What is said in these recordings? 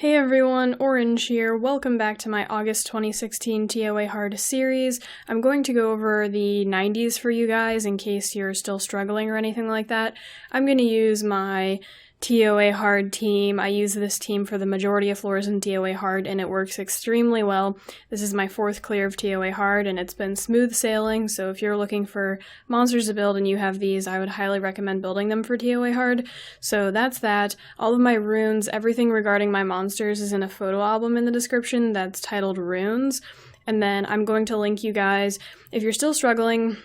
Hey everyone, Orange here. Welcome back to my August 2016 TOA Hard series. I'm going to go over the 90s for you guys in case you're still struggling or anything like that. I'm going to use my TOA Hard team. I use this team for the majority of floors in TOA Hard and it works extremely well. This is my fourth clear of TOA Hard and it's been smooth sailing, so if you're looking for monsters to build and you have these, I would highly recommend building them for TOA Hard. So that's that. All of my runes, everything regarding my monsters is in a photo album in the description that's titled Runes. And then I'm going to link you guys. If you're still struggling,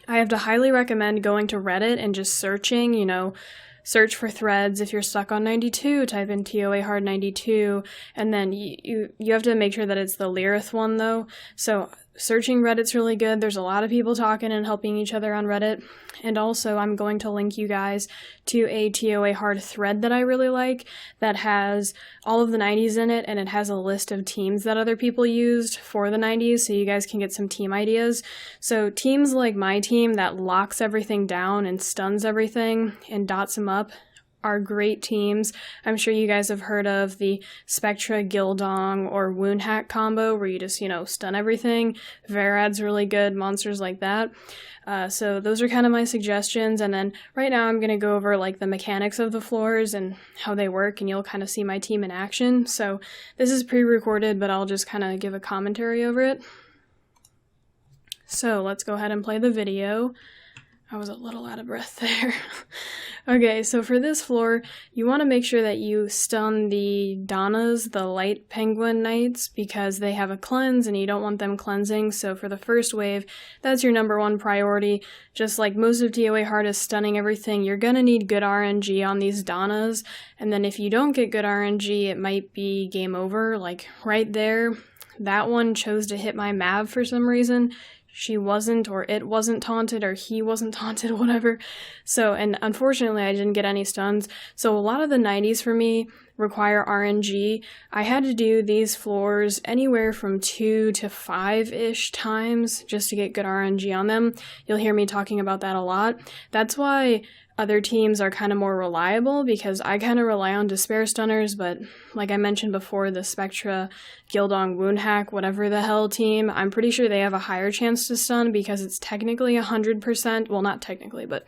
I have to highly recommend going to Reddit and just searching, search for threads. If you're stuck on 92, type in TOA Hard 92, and then you have to make sure that it's the Lyrith one though. So searching Reddit's really good. There's a lot of people talking and helping each other on Reddit. And also I'm going to link you guys to a TOA Hard thread that I really like that has all of the 90s in it, and it has a list of teams that other people used for the 90s so you guys can get some team ideas. So teams like my team that locks everything down and stuns everything and dots them up are great teams. I'm sure you guys have heard of the Spectra, Gildong, or Wound Hack combo where you just, stun everything. Varad's really good, monsters like that. So those are kind of my suggestions, and then right now I'm going to go over the mechanics of the floors and how they work, and you'll kind of see my team in action. So this is pre-recorded, but I'll just kind of give a commentary over it. So let's go ahead and play the video. I was a little out of breath there. Okay, so for this floor, you want to make sure that you stun the Donnas, the Light Penguin Knights, because they have a cleanse and you don't want them cleansing. So for the first wave, that's your number one priority. Just like most of TOA Hard is stunning everything, you're going to need good RNG on these Donnas. And then if you don't get good RNG, it might be game over. Like right there, that one chose to hit my Mav for some reason. She wasn't, or it wasn't taunted, or he wasn't taunted, whatever. So, and unfortunately I didn't get any stuns. So a lot of the 90s for me require RNG. I had to do these floors anywhere from 2 to 5-ish times just to get good RNG on them. You'll hear me talking about that a lot. That's why other teams are kind of more reliable, because I kind of rely on Despair Stunners, but like I mentioned before, the Spectra, Gildong, Wound Hack, whatever the hell team, I'm pretty sure they have a higher chance to stun because it's technically 100%, well not technically, but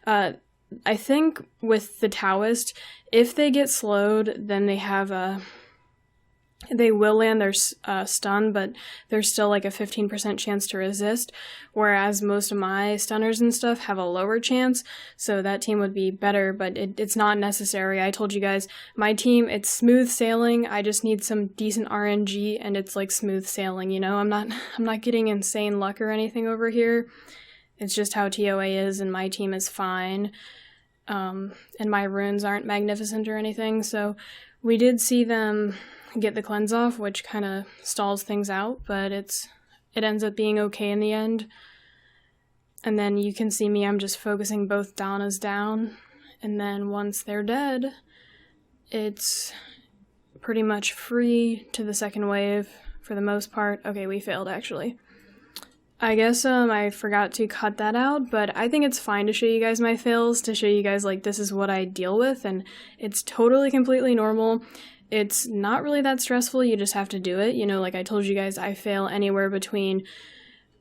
I think with the Taoist, if they get slowed, then they will land their stun, but there's still a 15% chance to resist, whereas most of my stunners and stuff have a lower chance, so that team would be better, but it's not necessary. I told you guys, my team, it's smooth sailing. I just need some decent RNG, and it's smooth sailing, I'm not getting insane luck or anything over here. It's just how TOA is, and my team is fine, and my runes aren't magnificent or anything, so we did see them get the cleanse off, which kind of stalls things out, but it ends up being okay in the end. And then you can see me, I'm just focusing both Donnas down, and then once they're dead, it's pretty much free to the second wave for the most part. Okay, we failed actually. I guess I forgot to cut that out, but I think it's fine to show you guys my fails, to show you guys this is what I deal with, and it's totally completely normal. It's not really that stressful, you just have to do it. Like I told you guys, I fail anywhere between,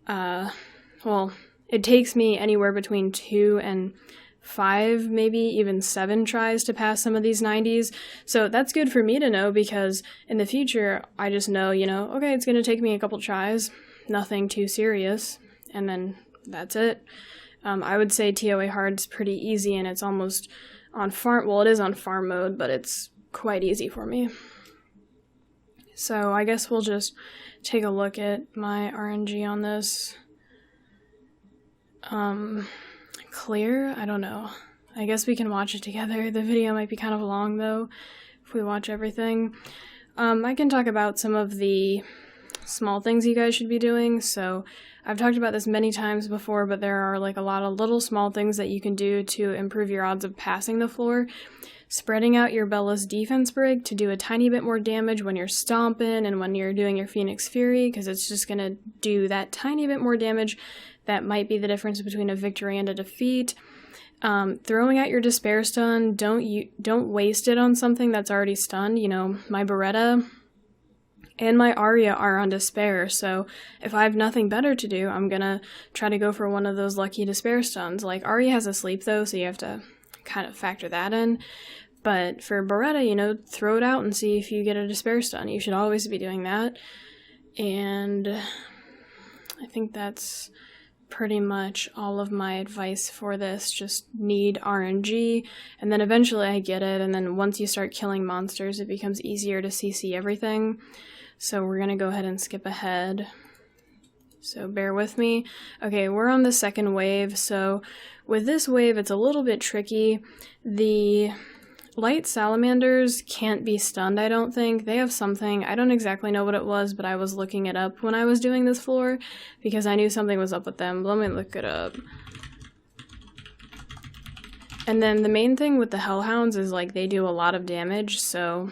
it takes me anywhere between 2 and 5, maybe even 7 tries to pass some of these 90s. So that's good for me to know, because in the future, I just know, okay, it's going to take me a couple tries, nothing too serious, and then that's it. I would say TOA Hard's pretty easy, and it's almost on farm, well, it is on farm mode, but it's quite easy for me. So I guess we'll just take a look at my RNG on this. Clear? I don't know. I guess we can watch it together. The video might be kind of long though, if we watch everything. I can talk about some of the small things you guys should be doing. So I've talked about this many times before, but there are a lot of little small things that you can do to improve your odds of passing the floor. Spreading out your Bella's defense break to do a tiny bit more damage when you're stomping and when you're doing your Phoenix Fury, because it's just going to do that tiny bit more damage. That might be the difference between a victory and a defeat. Throwing out your Despair Stun, don't waste it on something that's already stunned. You know, my Beretta and my Arya are on Despair, so if I have nothing better to do, I'm gonna try to go for one of those lucky Despair Stuns. Like, Arya has a sleep though, so you have to kind of factor that in. But for Beretta, you know, throw it out and see if you get a Despair Stun. You should always be doing that. And I think that's pretty much all of my advice for this. Just need RNG, and then eventually I get it, and then once you start killing monsters, it becomes easier to CC everything. So we're gonna go ahead and skip ahead. So bear with me. Okay, we're on the second wave, so with this wave, it's a little bit tricky. The light salamanders can't be stunned, I don't think. They have something. I don't exactly know what it was, but I was looking it up when I was doing this floor because I knew something was up with them. Let me look it up. And then the main thing with the Hellhounds is, like, they do a lot of damage, so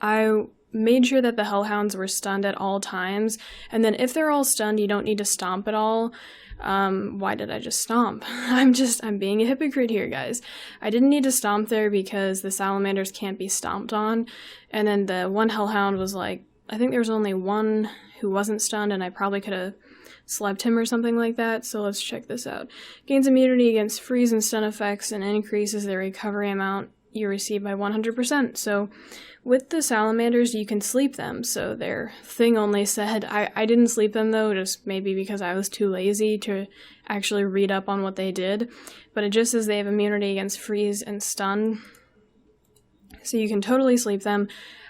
I made sure that the Hellhounds were stunned at all times. And then if they're all stunned, you don't need to stomp at all. Why did I just stomp? I'm being a hypocrite here, guys. I didn't need to stomp there because the salamanders can't be stomped on. And then the one Hellhound was like, I think there was only one who wasn't stunned, and I probably could have slept him or something like that. So let's check this out. Gains immunity against freeze and stun effects and increases the recovery amount you receive by 100%. So with the salamanders, you can sleep them. So their thing only said, I didn't sleep them though, just maybe because I was too lazy to actually read up on what they did. But it just says they have immunity against freeze and stun. So you can totally sleep them.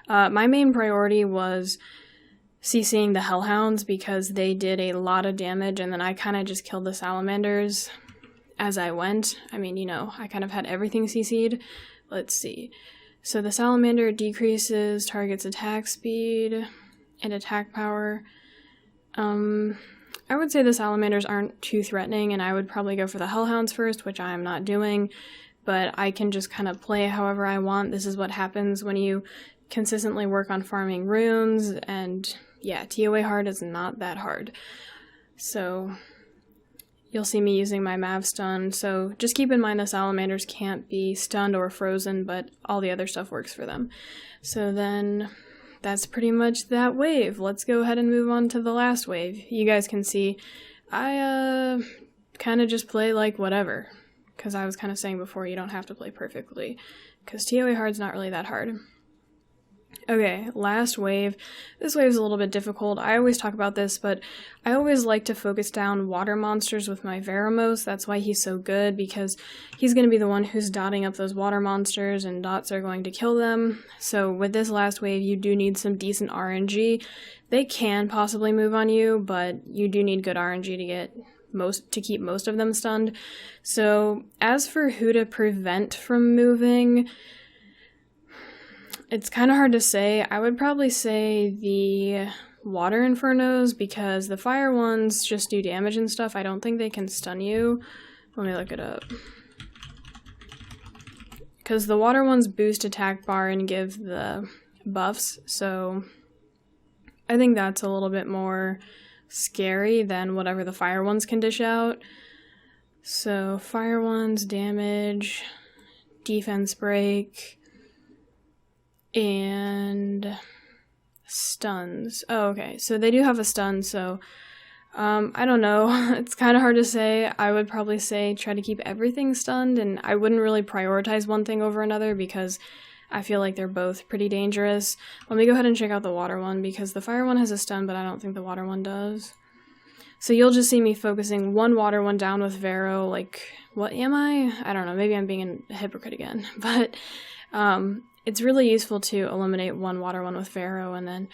My main priority was CCing the Hellhounds because they did a lot of damage, and then I kind of just killed the salamanders as I went. I mean, you know, I kind of had everything CC'd. Let's see. So the salamander decreases target's attack speed and attack power. I would say the salamanders aren't too threatening, and I would probably go for the Hellhounds first, which I am not doing, but I can just kind of play however I want. This is what happens when you consistently work on farming runes, and yeah, TOA hard is not that hard. So you'll see me using my Mav Stun, so just keep in mind the salamanders can't be stunned or frozen, but all the other stuff works for them. So then that's pretty much that wave. Let's go ahead and move on to the last wave. You guys can see I kind of just play like whatever, because I was kind of saying before you don't have to play perfectly, because TOA hard's not really that hard. Okay, last wave. This wave's a little bit difficult. I always talk about this, but I always like to focus down water monsters with my Veramos. That's why he's so good, because he's going to be the one who's dotting up those water monsters, and dots are going to kill them. So with this last wave, you do need some decent RNG. They can possibly move on you, but you do need good RNG to keep most of them stunned. So as for who to prevent from moving, it's kind of hard to say. I would probably say the water Infernos, because the fire ones just do damage and stuff. I don't think they can stun you. Let me look it up. Because the water ones boost attack bar and give the buffs, so I think that's a little bit more scary than whatever the fire ones can dish out. So fire ones, damage, defense break, and stuns. Oh, okay. So they do have a stun, so I don't know. It's kind of hard to say. I would probably say try to keep everything stunned, and I wouldn't really prioritize one thing over another because I feel like they're both pretty dangerous. Let me go ahead and check out the water one, because the fire one has a stun, but I don't think the water one does. So you'll just see me focusing one water one down with Vero. Like, what am I? I don't know. Maybe I'm being a hypocrite again, but it's really useful to eliminate one water one with Vero, and then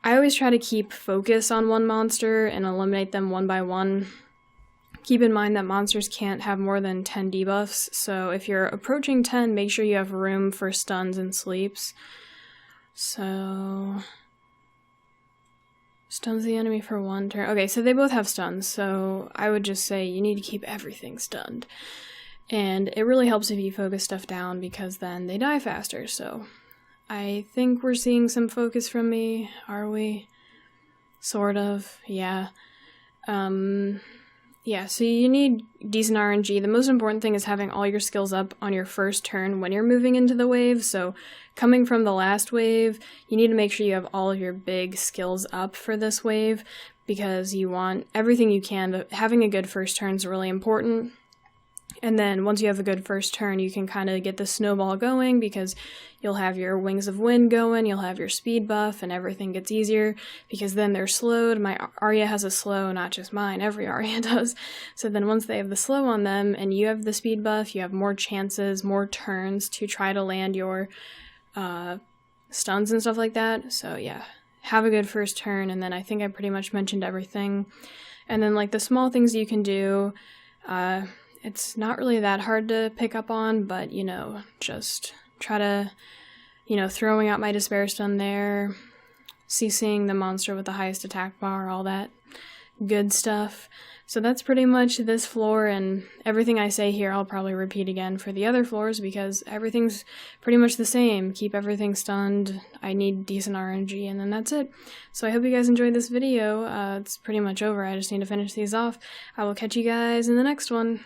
I always try to keep focus on one monster and eliminate them one by one. Keep in mind that monsters can't have more than 10 debuffs, so if you're approaching 10, make sure you have room for stuns and sleeps. So stuns the enemy for one turn. Okay, so they both have stuns, so I would just say you need to keep everything stunned. And it really helps if you focus stuff down, because then they die faster. So I think we're seeing some focus from me. Are we? Sort of, yeah. yeah, so you need decent RNG. The most important thing is having all your skills up on your first turn when you're moving into the wave. So coming from the last wave, you need to make sure you have all of your big skills up for this wave because you want everything you can. Having a good first turn is really important. And then once you have a good first turn, you can kind of get the snowball going because you'll have your Wings of Wind going, you'll have your speed buff, and everything gets easier because then they're slowed. My Arya has a slow, not just mine, every Arya does. So then once they have the slow on them and you have the speed buff, you have more chances, more turns to try to land your stuns and stuff like that. So yeah, have a good first turn, and then I think I pretty much mentioned everything. And then like the small things you can do, it's not really that hard to pick up on, but, you know, just try to, you know, throwing out my Despair Stun there, CCing the monster with the highest attack bar, all that good stuff. So that's pretty much this floor, and everything I say here I'll probably repeat again for the other floors because everything's pretty much the same. Keep everything stunned, I need decent RNG, and then that's it. So I hope you guys enjoyed this video. It's pretty much over, I just need to finish these off. I will catch you guys in the next one.